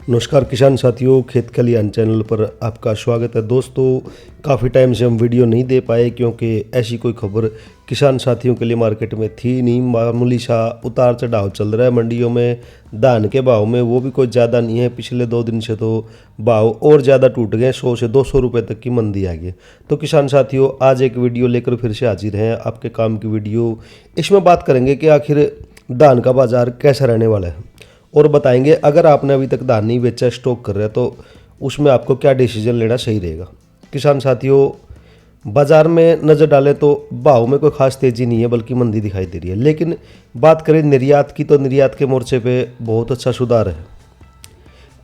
नमस्कार किसान साथियों, खेत खलियान चैनल पर आपका स्वागत है। दोस्तों, काफ़ी टाइम से हम वीडियो नहीं दे पाए क्योंकि ऐसी कोई खबर किसान साथियों के लिए मार्केट में थी नहीं। मामूली सा उतार चढ़ाव चल रहा है मंडियों में, धान के भाव में वो भी कोई ज़्यादा नहीं है। पिछले 2 दिन से तो भाव और ज़्यादा टूट गए, 100 से 200 रुपये तक की मंदी आ गई। तो किसान साथियों, आज एक वीडियो लेकर फिर से हाजिर हैं, आपके काम की वीडियो। इसमें बात करेंगे कि आखिर धान का बाज़ार कैसा रहने वाला है और बताएंगे अगर आपने अभी तक धान नहीं बेचा, स्टॉक कर रहे हैं, तो उसमें आपको क्या डिसीजन लेना सही रहेगा। किसान साथियों, बाज़ार में नज़र डालें तो भाव में कोई खास तेज़ी नहीं है, बल्कि मंदी दिखाई दे रही है। लेकिन बात करें निर्यात की, तो निर्यात के मोर्चे पे बहुत अच्छा सुधार है।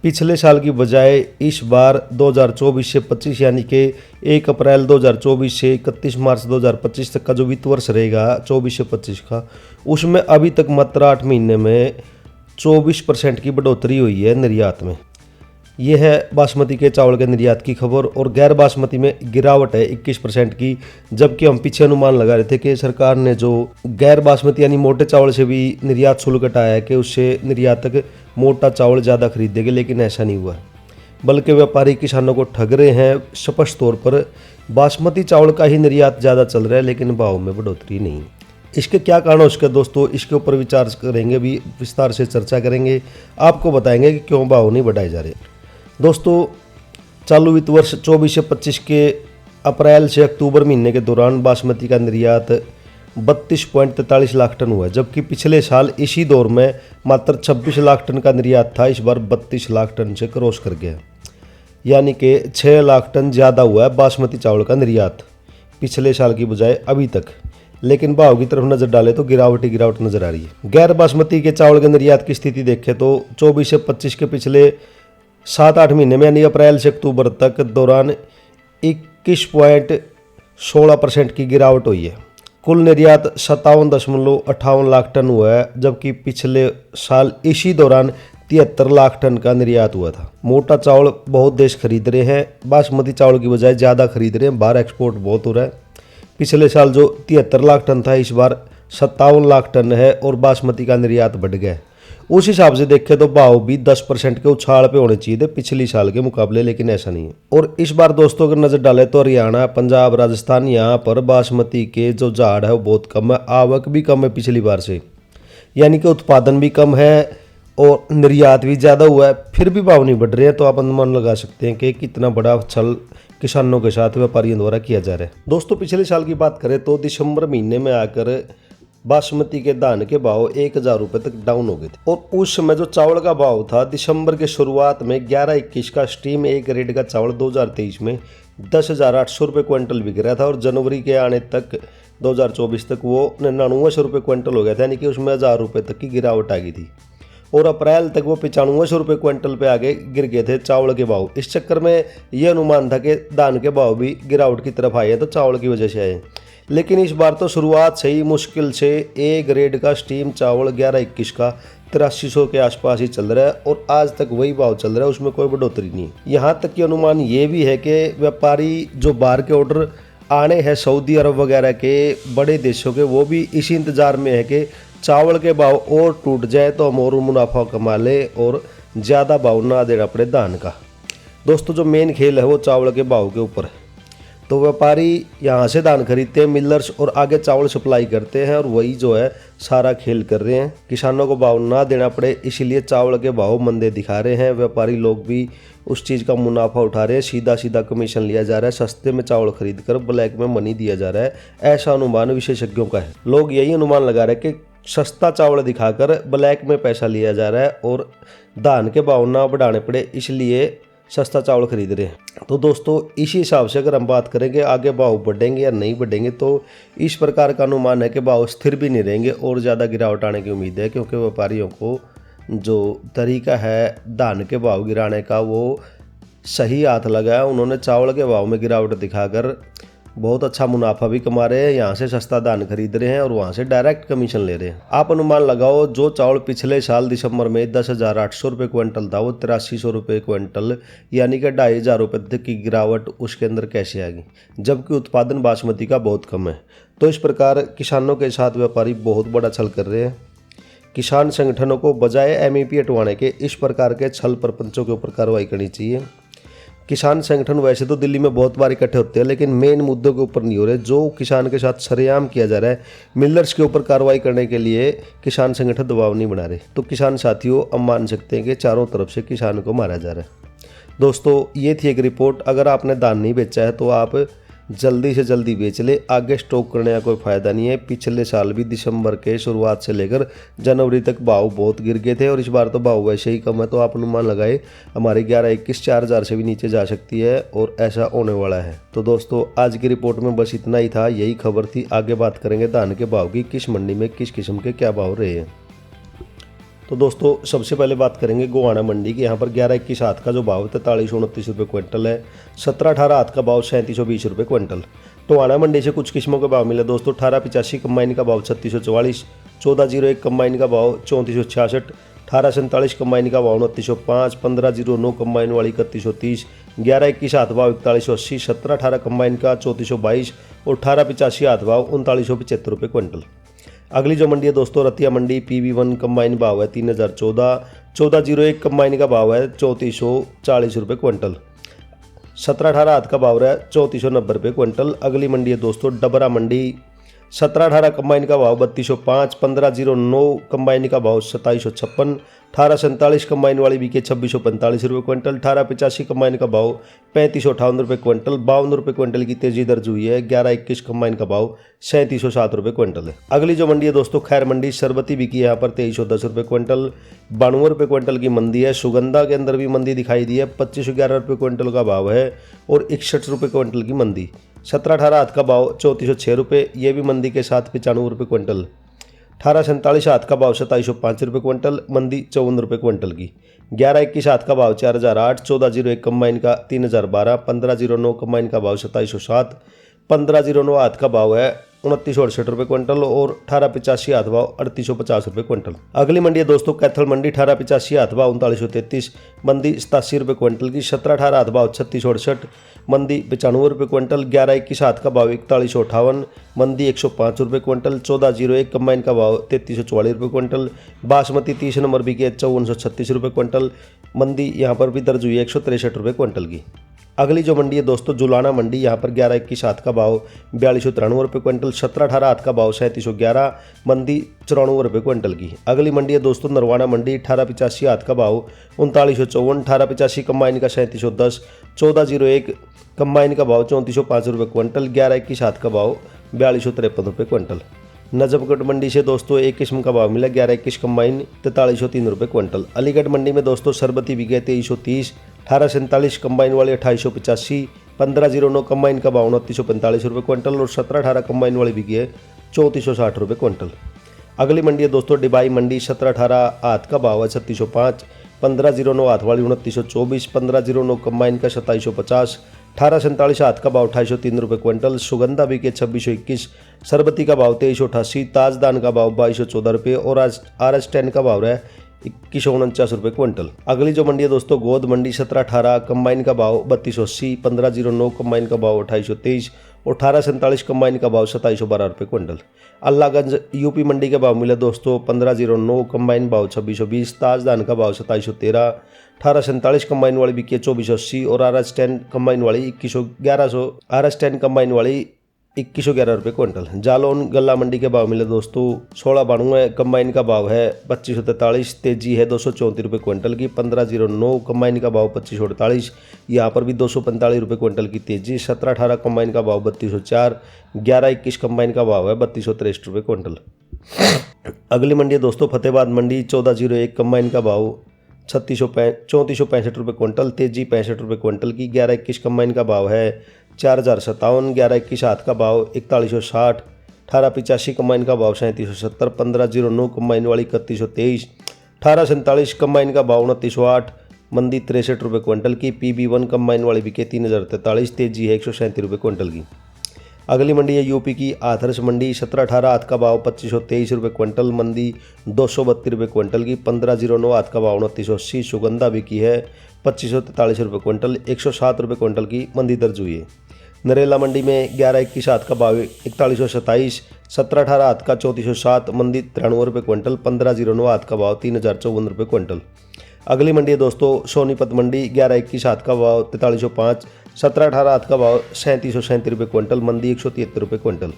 पिछले साल की बजाय इस बार 2024 से 25 यानी कि 1 अप्रैल 2024 से 31 मार्च 2025 तक का जो वित्त वर्ष रहेगा 24 से 25 का, उसमें अभी तक मात्र 8 महीने में 24% की बढ़ोतरी हुई है निर्यात में। यह है बासमती के चावल के निर्यात की खबर। और गैर बासमती में गिरावट है 21% की, जबकि हम पीछे अनुमान लगा रहे थे कि सरकार ने जो गैर बासमती यानी मोटे चावल से भी निर्यात शुल्क हटाया है कि उससे निर्यातक मोटा चावल ज़्यादा खरीदेंगे, लेकिन ऐसा नहीं हुआ। बल्कि व्यापारी किसानों को ठग रहे हैं। स्पष्ट तौर पर बासमती चावल का ही निर्यात ज़्यादा चल रहा है, लेकिन भाव में बढ़ोतरी नहीं। इसके क्या कारण है उसके दोस्तों, इसके ऊपर विचार करेंगे, भी विस्तार से चर्चा करेंगे। आपको बताएंगे कि क्यों भाव नहीं बढ़ाए जा रहे। दोस्तों, चालू वित्त वर्ष 24 से 25 के अप्रैल से अक्टूबर महीने के दौरान बासमती का निर्यात 32.43 लाख टन हुआ, जबकि पिछले साल इसी दौर में मात्र 26 लाख टन का निर्यात था। इस बार 32 लाख टन से क्रॉस कर गया, यानी कि 6 लाख टन ज़्यादा हुआ है बासमती चावल का निर्यात पिछले साल की बजाय अभी तक। लेकिन भाव की तरफ नजर डाले तो गिरावट ही गिरावट नजर आ रही है। गैर बासमती के चावल के निर्यात की स्थिति देखें तो 24 से 25 के पिछले 7-8 महीने में यानी अप्रैल से अक्टूबर तक दौरान 21.16% की गिरावट हुई है। कुल निर्यात 57.58 लाख टन हुआ है, जबकि पिछले साल इसी दौरान 73 लाख टन का निर्यात हुआ था। मोटा चावल बहुत देश खरीद रहे हैं, बासमती चावल की बजाय ज़्यादा खरीद रहे हैं। बाहर एक्सपोर्ट बहुत हो रहा है। पिछले साल जो 73 लाख टन था, इस बार 57 लाख टन है और बासमती का निर्यात बढ़ गया। उस हिसाब से देखें तो भाव भी 10% के उछाल पे होने चाहिए थे पिछले साल के मुकाबले, लेकिन ऐसा नहीं है। और इस बार दोस्तों अगर नज़र डालें तो हरियाणा, पंजाब, राजस्थान, यहाँ पर बासमती के जो झाड़ है वो बहुत कम है। आवक भी कम है पिछली बार से, यानी कि उत्पादन भी कम है और निर्यात भी ज़्यादा हुआ है, फिर भी भाव नहीं बढ़ रहे हैं। तो आप अनुमान लगा सकते हैं कि कितना बड़ा छल किसानों के साथ व्यापारियों द्वारा किया जा रहा है। दोस्तों, पिछले साल की बात करें तो दिसंबर महीने में आकर बासमती के धान के भाव 1000 रुपये तक डाउन हो गए थे। और उस समय जो चावल का भाव था दिसंबर के शुरुआत में 11-21 का स्टीम ए ग्रेड का चावल 2023 में 10,800 रुपये क्विंटल बिक रहा था। और जनवरी के आने तक 2024 तक वो 9900 रुपये क्विंटल हो गया था, यानी कि उसमें 1000 रुपये तक की गिरावट आ गई थी। और अप्रैल तक वो 9500 रुपये क्विंटल पे आगे गिर गए थे चावल के भाव। इस चक्कर में ये अनुमान था कि धान के भाव भी गिरावट की तरफ आए हैं, तो चावल की वजह से आए। लेकिन इस बार तो शुरुआत से ही मुश्किल से ए ग्रेड का स्टीम चावल 11-21 का 8300 के आसपास ही चल रहा है और आज तक वही भाव चल रहा है, उसमें कोई बढ़ोतरी नहीं। यहाँ तक कि अनुमान ये भी है कि व्यापारी जो बाहर के ऑर्डर आने हैं सऊदी अरब वगैरह के बड़े देशों के, वो भी इसी इंतज़ार में है कि चावल के भाव और टूट जाए तो हम और मुनाफा कमा ले और ज़्यादा भाव ना देना पड़े धान का। दोस्तों, जो मेन खेल है वो चावल के भाव के ऊपर है। तो व्यापारी यहाँ से धान खरीदते हैं, मिलर्स, और आगे चावल सप्लाई करते हैं, और वही जो है सारा खेल कर रहे हैं। किसानों को भाव ना देना पड़े, इसीलिए चावल के भाव मंदे दिखा रहे हैं। व्यापारी लोग भी उस चीज़ का मुनाफा उठा रहे हैं, सीधा सीधा कमीशन लिया जा रहा है, सस्ते में चावल खरीद कर ब्लैक में मनी दिया जा रहा है। ऐसा अनुमान विशेषज्ञों का है। लोग यही अनुमान लगा रहे हैं कि सस्ता चावल दिखाकर ब्लैक में पैसा लिया जा रहा है और धान के भाव ना बढ़ाने पड़े, इसलिए सस्ता चावल खरीद रहे हैं। तो दोस्तों, इसी हिसाब से अगर हम बात करेंगे आगे भाव बढ़ेंगे या नहीं बढ़ेंगे, तो इस प्रकार का अनुमान है कि भाव स्थिर भी नहीं रहेंगे और ज़्यादा गिरावट आने की उम्मीद है। क्योंकि व्यापारियों को जो तरीका है धान के भाव गिराने का वो सही हाथ लगा है। उन्होंने चावल के भाव में गिरावट दिखाकर बहुत अच्छा मुनाफा भी कमा रहे हैं, यहाँ से सस्ता धान खरीद रहे हैं और वहाँ से डायरेक्ट कमीशन ले रहे हैं। आप अनुमान लगाओ, जो चावल पिछले साल दिसंबर में 10,800 रुपये क्विंटल था, वो 8300 रुपये क्विंटल, यानी कि 2500 रुपये तक की गिरावट उसके अंदर कैसे आ गई, जबकि उत्पादन बासमती का बहुत कम है। तो इस प्रकार किसानों के साथ व्यापारी बहुत बड़ा छल कर रहे हैं। किसान संगठनों को बजाय एमईपी हटवाने के इस प्रकार के छल प्रपंचों के ऊपर कार्रवाई करनी चाहिए। किसान संगठन वैसे तो दिल्ली में बहुत बार इकट्ठे होते हैं, लेकिन मेन मुद्दों के ऊपर नहीं हो रहे। जो किसान के साथ सरेआम किया जा रहा है, मिलर्स के ऊपर कार्रवाई करने के लिए किसान संगठन दबाव नहीं बना रहे। तो किसान साथियों, अब मान सकते हैं कि चारों तरफ से किसान को मारा जा रहा है। दोस्तों, ये थी एक रिपोर्ट। अगर आपने धान नहीं बेचा है तो आप जल्दी से जल्दी बेच ले, आगे स्टॉक करने का कोई फ़ायदा नहीं है। पिछले साल भी दिसंबर के शुरुआत से लेकर जनवरी तक भाव बहुत गिर गए थे और इस बार तो भाव वैसे ही कम है। तो आप अनुमान लगाए हमारी 11-21 4000 से भी नीचे जा सकती है और ऐसा होने वाला है। तो दोस्तों, आज की रिपोर्ट में बस इतना ही था, यही खबर थी। आगे बात करेंगे धान के भाव की, किस मंडी में किस किस्म के क्या भाव रहे हैं। तो दोस्तों, सबसे पहले बात करेंगे गोहाना मंडी की। यहाँ पर 11-21 हाथ का जो भाव 4329 रुपये क्विंटल है। 17-18 हाथ का भाव 3720 रुपये क्विंटल। टोहाना मंडी से कुछ किस्मों के भाव मिले दोस्तों। 1885 कंबाइन का भाव 3644, 1401 कंबाइन का भाव 3466, 1847 कंबाइन का भाव 2905, 1509 कंबाइन वाली 3130, 11-21 हाथ भाव 4180, 17-18 कंबाइन का 3422 और 1885 हाथ भाव 3975 रुपये क्विंटल। अगली जो मंडी है दोस्तों, रतिया मंडी। PV1 कंबाइन भाव है 3014, 1401 कंबाइन का भाव है 3440 रुपये क्विंटल। 17-18 हाथ का भाव है 3490 रुपये क्विंटल। अगली मंडी है दोस्तों, डबरा मंडी। 17-18 कंबाइन का भाव 3205, 1509 कंबाइन का भाव 2756, 1847 कंबाइन वाली बीके 2645 रुपये क्विंटल। 1885 कंबाइन का भाव 3558 रुपये क्विंटल। 52 रुपये क्विंटल की तेजी दर्ज हुई है। 11-21 कंबाइन का भाव 3707 रुपये क्विंटल है। अगली जो मंडी है दोस्तों, खैर मंडी। सरबती बिकी यहाँ पर 2310 रुपये क्विंटल। 92 रुपये क्विंटल की मंदी है। सुगंधा के अंदर भी मंदी दिखाई दी है। 2511 रुपये क्विंटल का भाव है और 61 रुपये क्विंटल की मंदी। 17-18 हाथ का भाव 3406 रुपये, ये भी मंदी के साथ 95 रुपये क्विंटल। 1847 हाथ का भाव 2705 रुपये क्विंटल, मंदी 54 रुपये क्विंटल की। 11-21 हाथ का भाव 4008, 1401 कंबाइन का 3012, 1509 कंबाइन का भाव 2707, 1509 हाथ का भाव है 2968 रुपये क्विंटल और 1885 हाथ भाव 3850 रुपये क्विंटल। अगली मंडी है दोस्तों, कैथल मंडी। 1885 हाथ भाव 3933, मंदी 87 रुपये क्विंटल की। 17-18 हाथ भाव 3668, मंदी 95 रुपये क्विंटल। 11-21 हाथ का भाव 4158, मंदी 105 रुपये क्विंटल। 1401 कंबाइन का भाव 3340 रुपये क्विंटल। बासमती 30 नंबर बिके 5436 रुपये क्विंटल, मंदी यहाँ पर भी दर्ज हुई है 163 रुपये क्विंटल की। अगली जो मंडी है दोस्तों, जुलाना मंडी। यहाँ पर 11-21 हाथ का भाव 4293 रुपये क्विंटल। 17-18 हाथ का भाव 3711, मंदी 94 रुपये क्विंटल की। अगली मंडी है दोस्तों, नरवाना मंडी। 1885 हाथ का भाव 3954, 1885 कंबाइन का 3710, 1401 कंबाइन का भाव 3405 रुपये क्विंटल। 11-21 हाथ का भाव 4253 रुपये क्विंटल। नजफगढ़ मंडी से दोस्तों एक किस्म का भाव मिला 11-21 कंबाइन 4303 रुपये क्विंटल। अलीगढ़ मंडी में दोस्तों सरबती बिके 2330, 1847 कंबाइन वाली 2885, 1509 कंबाइन का भाव 2945 रुपये क्विंटल और 17-18 कंबाइन वाली बिकी है 3460 रुपये क्विंटल। अगली मंडी है दोस्तों डिबाई मंडी। 17-18 हाथ का भाव है 3605, 1509 हाथ वाली 2924, 1509 कंबाइन का 2750, 1847 हाथ का भाव 2803 रुपये क्विंटल। सुगंधा बिके 2621, सरबती का भाव 2388, ताजदान का भाव 2214 रुपये और RS 10 का भाव है 2149 रुपये क्विंटल। अगली जो मंडी है दोस्तों गोद मंडी। 17-18 कंबाइन का भाव 3280, 1509 कंबाइन का भाव 2823 और 1847 कंबाइन का भाव 2712 रुपये क्विंटल। अल्लाहगंज यूपी मंडी के भाव मिले दोस्तों 1509 कंबाइन भाव 2620, ताजदान का भाव 2713, 1847 कंबाइन वाली बिकी 2480 और RS 10 कंबाइन वाली 2111 RS 10 कंबाइन वाली 2111 रुपये क्विंटल। जालौन गल्ला मंडी के भाव मिले दोस्तों 1692 कंबाइन का भाव है 2543, तेजी है 234 रुपये क्विंटल की। 1509 कंबाइन का भाव 2548, यहाँ पर भी 245 रुपये क्विंटल की तेजी। 17-18 कंबाइन का भाव 3204, 11-21 कंबाइन का भाव है 3263 रुपये क्विंटल। अगली मंडी है दोस्तों फतेहाबाद मंडी। 1401 कंबाइन का भाव 3465 रुपये क्विंटल, तेजी 65 रुपये क्विंटल की। 11-21 कंबाइन का भाव है 4057, 11-21 हाथ का भाव 4160, 1885 कंबाइन का भाव 3770, 1509 कंबाइन वाली 3123, 1847 कंबाइन का भाव 2908, मंदी 63 रुपये क्विंटल की। PB1 कंबाइन वाली बिके 3043, तेजी है 137 रुपये क्विंटल की। अगली मंडी है यूपी की आथरस मंडी। 17-18 हाथ का भाव 2523 रुपये क्विंटल, मंदी 232 रुपये क्विंटल की। 1509 हाथ का भाव 2980, सुगंधा बिकी है 2543 रुपये क्विंटल, 107 रुपये क्विंटल की मंदी दर्ज हुई है। नरेला मंडी में 11-21 हाथ का भाव 4127, 17-18 हाथ का 3407, मंदी 93 रुपये क्विंटल, 1509 हाथ का भाव 3054 रुपये क्विंटल। अगली मंडी है दोस्तों सोनीपत मंडी, 11-21 हाथ का भाव 4305, 17-18 हाथ का भाव 3737 रुपये क्विंटल, मंदी 173 रुपये क्विंटल।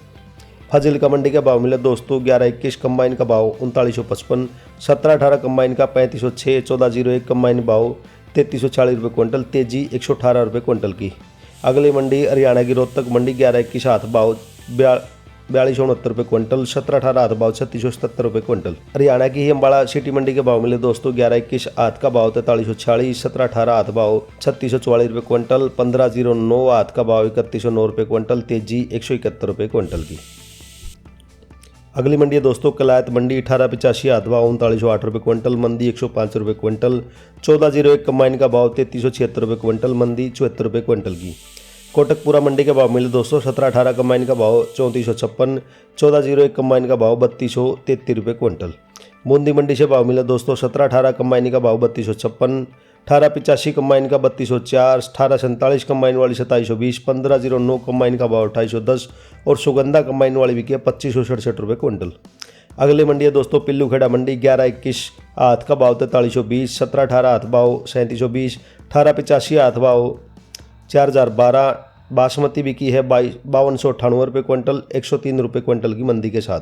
फाजिल्का मंडी का भाव मिला दोस्तों 11-21 कंबाइन का भाव 3955, 17-18 कंबाइन का 3506, 1401 कंबाइन भाव 3340 रुपये क्विंटल, तेजी 118 रुपये क्विंटल की। अगली मंडी हरियाणा की रोहतक मंडी, 11-21 हाथ भाव 4269 रुपये क्विंटल, 17-18 हाथ भाव 3677 रुपये क्विंटल। हरियाणा की ही अम्बाड़ा सिटी मंडी के भाव मिले दोस्तों 11-21 हाथ का भाव 4340, 17-18 हाथ भाव 3644 रुपये क्विंटल, 1509 हाथ का भाव 3109 रुपये क्विंटल, तेजी 171 रुपये क्विंटल की। अगली मंडी है दोस्तों कलायत मंडी, 1885 हाथ भाव 3908 रुपये क्विंटल, मंदी 105 रुपये क्विंटल, 1401 कंबाइन का भाव 3376 रुपये क्विंटल, मंदी 74 रुपये क्विंटल की। कोटकपुरा मंडी के भाव मिले दोस्तों 17-18 कंबाइन का भाव 3456, 1401 कंबाइन का भाव 3233 रुपये क्विंटल। बूंदी मंडी से भाव मिला दोस्तों 17-18 कंबाइन का भाव 3256, 1885 कंबाइन का 3204, 1847 कंबाइन वाली 2720, 1509 कंबाइन का भाव 2810 और सुगंधा कंबाइन वाली बिकी है 2567 रुपये क्विंटल। अगली मंडी है दोस्तों पिल्लू खेड़ा मंडी, 11-21 हाथ का भाव 4320, 17-18 हाथ भाव 3720, 1885 हाथ भाव 4012, बासमती बिकी है 5298 रुपये क्विंटल, 103 रुपये क्विंटल की मंदी के साथ।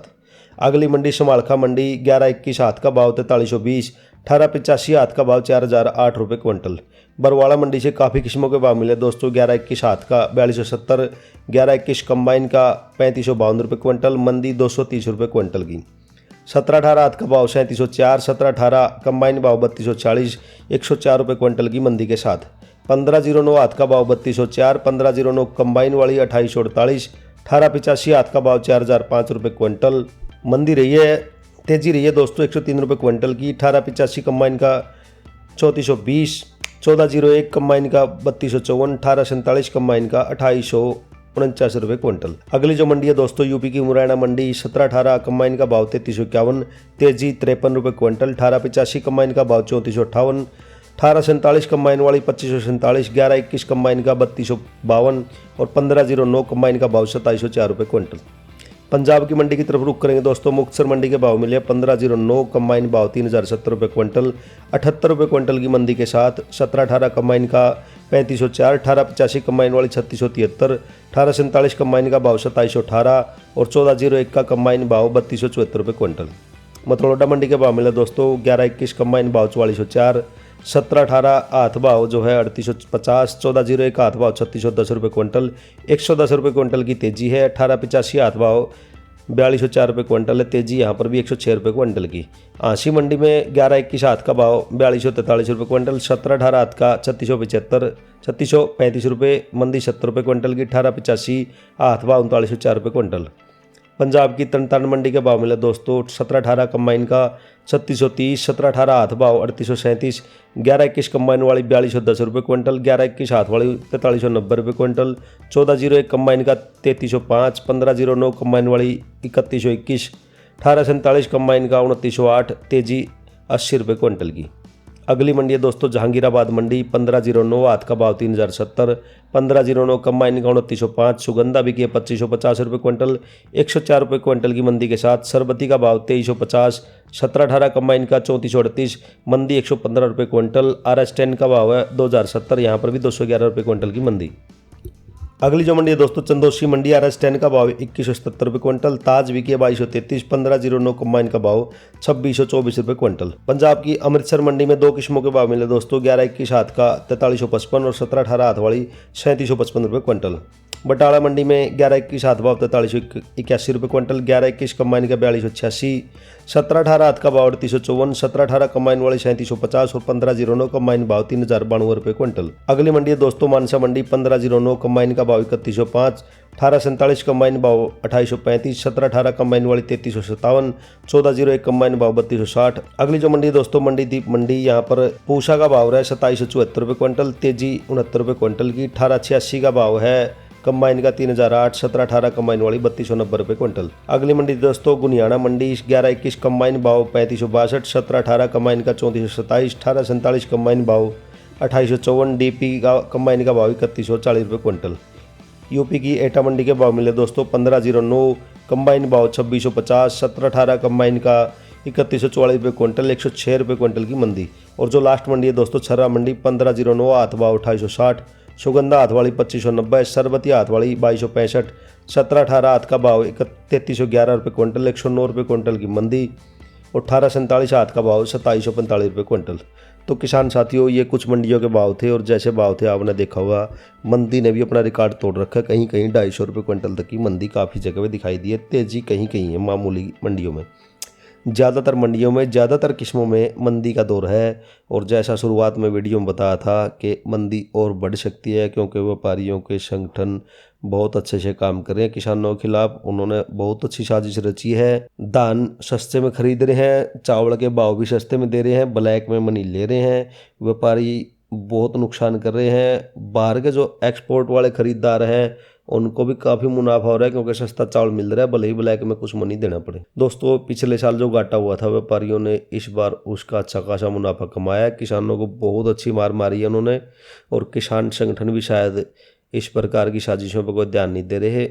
अगली मंडी समालखा मंडी, 11-21 हाथ का भाव 4320, 1885 हाथ का भाव 4008 रुपये क्विंटल। बरवाड़ा मंडी से काफ़ी किस्मों के भाव मिले दोस्तों 11-21 हाथ का 4270, 11-21 कंबाइन का 3552 रुपये क्विंटल, मंदी 230 रुपये क्विंटल की। 17-18 हाथ का भाव 3704, 17-18 कंबाइन भाव 3240, 104 रुपये क्विंटल की मंदी के साथ। 1509 हाथ का भाव 3204, 1509 कंबाइन वाली 2848, 1885 हाथ का भाव 4005 रुपये क्विंटल, मंदी रही है, तेजी रही है दोस्तों 103 रुपये क्विंटल की। 1885 कंबाइन का 3420, 1401 कंबाइन का 3254, 1847 कंबाइन का 2849 रुपये क्विंटल। अगली जो मंडी है दोस्तों यूपी की मुरैना मंडी, 17-18 कंबाइन का भाव 3351, तेजी 53 रुपये क्विंटल, 1885 कंबाइन का भाव 3458, 1847 कंबाइन वाली 2547, 11-21 कंबाइन का 3252 और 1509 कंबाइन का भाव 2704 रुपये क्विंटल। पंजाब की मंडी की तरफ रुख करेंगे दोस्तों, मुक्तसर मंडी के भाव मिले 1509 कंबाइन भाव 3070 रुपये क्विंटल, 78 रुपये क्विंटल की मंदी के साथ। 17-18 कंबाइन का 3504, 1885 कंबाइन वाली 3673, 1847 कंबाइन का भाव 2718 और 1401 का कंबाइन भाव 3274 रुपये क्विंटल। मतलोडा मंडी के भाव मिले दोस्तों 11-21 कंबाइन भाव 4404, 17-18 हाथ भाव जो है 3850, 1401 हाथ भाव 3610 रुपये क्विंटल, 110 रुपये क्विंटल की तेजी है। 1885 हाथ भाव 4204 रुपये क्विंटल है, तेजी यहाँ पर भी 106 रुपये क्विंटल की। आंसी मंडी में 11-21 हाथ का भाव 4243 रुपये क्विंटल, 17-18 हाथ का 3635 रुपये, मंदी 70 रुपये क्विंटल की। 1885 हाथ भाव 3904 रुपये क्विंटल। पंजाब की तरन मंडी के भाव मिले दोस्तों 17-18 कंबाइन का 3630, 17-18 हाथ भाव 3837, 11-21 कंबाइन वाली 4210 रुपये क्विंटल, 11-21 हाथ वाली 4390 रुपये क्विंटल, 1401 कंबाइन का 3305, 1509 कंबाइन वाली 3121, 1847 कंबाइन का 2908, तेजी 80 रुपये क्विंटल की। अगली मंडी है दोस्तों जहांगीराबाद मंडी, 1509 हाथ का भाव 3070, 1509 कंबाइन का 2905, सुगंधा बिकी है 2550 रुपये क्विंटल, 104 रुपये क्विंटल की मंदी के साथ। सरबती का भाव 2350, 17-18 कंबाइन का 3438, मंदी 115 रुपये क्विंटल। RS10 का भाव है 2070, यहाँ पर भी 211 रुपये क्विंटल की मंदी। अगली जो मंडी है दोस्तों चंदोसी मंडी, RS10 का भाव 2170 रुपये क्विंटल, ताज बिकी है 2233, 1509 कंबाइन का भाव 2624 रुपये क्विंटल। पंजाब की अमृतसर मंडी में दो किस्मों के भाव मिले दोस्तों 11-21 हाथ का 4355 और 17-18 हाथ वाली 3755 रुपये क्विंटल। बटाला मंडी में 11-21 हाथ भाव 4381 रुपये क्विंटल, 11-21 कंबाइन का 4286, 17-18 हाथ का भाव 3854, 17-18 कंबाइन वाली 3750 और 1509 कंबाइन भाव 3092 रुपये क्विंटल। अगली मंडी है दोस्तों मानसा मंडी, 1509 कंबाइन का भाव 3105, 1847 कंबाइन भाव 2835, 17-18 कंबाइन वाली 3357, 1401 कंबाइन भाव 3260। अगली जो मंडी है दोस्तों मंडी दीप मंडी, यहाँ पर पूसा का भाव है 2774 रुपये क्विंटल, तेजी 69 रुपये क्विंटल की। 1886 का भाव है कंबाइन का 3008, 17-18 कंबाइन वाली 3290 रुपये क्विंटल। अगली मंडी दोस्तों गुनियाना मंडी, 11-21 कंबाइन भाव 3562, 17-18 कंबाइन का 3427, 1847 कंबाइन भाव 2854, DP का कंबाइन का भाव 3140 रुपये क्विंटल। यूपी की एटा मंडी के भाव मिले दोस्तों 1509, कंबाइन भाव 2650, 17-18 कंबाइन का 3144 रुपये क्विंटल, 106 रुपये क्विंटल की मंदी। और जो लास्ट मंडी है दोस्तों छर्रा मंडी 1509, हाथ भाव 2860, सुगंधा हाथ वाली 2590, सरबती हाथ वाली 2265, 17-18 हाथ का भाव 3311 रुपये क्विंटल, 109 रुपये क्विंटल की मंदी। 1847 हाथ का भाव 2745 रुपये क्विंटल। तो किसान साथियों ये कुछ मंडियों के भाव थे, और जैसे भाव थे आपने देखा होगा मंदी ने भी अपना रिकॉर्ड तोड़ रखा है। कहीं कहीं 250 रुपये क्विंटल तक की मंदी काफ़ी जगह पे दिखाई दी है। तेज़ी कहीं कहीं है, मामूली मंडियों में, ज़्यादातर मंडियों में ज़्यादातर किस्मों में मंदी का दौर है। और जैसा शुरुआत में वीडियो में बताया था कि मंदी और बढ़ सकती है, क्योंकि व्यापारियों के संगठन बहुत अच्छे से काम कर रहे हैं किसानों के खिलाफ। उन्होंने बहुत अच्छी साजिश रची है। धान सस्ते में खरीद रहे हैं, चावल के भाव भी सस्ते में दे रहे हैं, ब्लैक में मनी ले रहे हैं। व्यापारी बहुत नुकसान कर रहे हैं। बाहर के जो एक्सपोर्ट वाले खरीदार हैं उनको भी काफ़ी मुनाफा हो रहा है, क्योंकि सस्ता चावल मिल रहा है, भले ही ब्लैक में कुछ मनी देना पड़े। दोस्तों पिछले साल जो घाटा हुआ था व्यापारियों ने इस बार उसका अच्छा खासा मुनाफा कमाया। किसानों को बहुत अच्छी मार मारी है उन्होंने, और किसान संगठन भी शायद इस प्रकार की साजिशों पर कोई ध्यान नहीं दे रहे।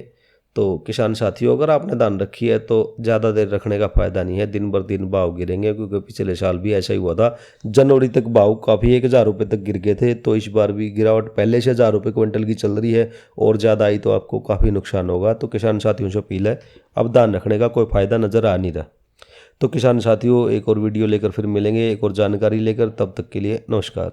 तो किसान साथियों अगर आपने धान रखी है तो ज़्यादा देर रखने का फ़ायदा नहीं है, दिन बर दिन भाव गिरेंगे, क्योंकि पिछले साल भी ऐसा ही हुआ था। जनवरी तक भाव काफ़ी 1000 रुपये तक गिर गए थे। तो इस बार भी गिरावट पहले से 1000 रुपये क्विंटल की चल रही है, और ज़्यादा आई तो आपको काफ़ी नुकसान होगा। तो किसान साथियों से अपील है, अब धान रखने का कोई फ़ायदा नज़र आ नहीं रहा। तो किसान साथियों एक और वीडियो लेकर फिर मिलेंगे, एक और जानकारी लेकर। तब तक के लिए नमस्कार।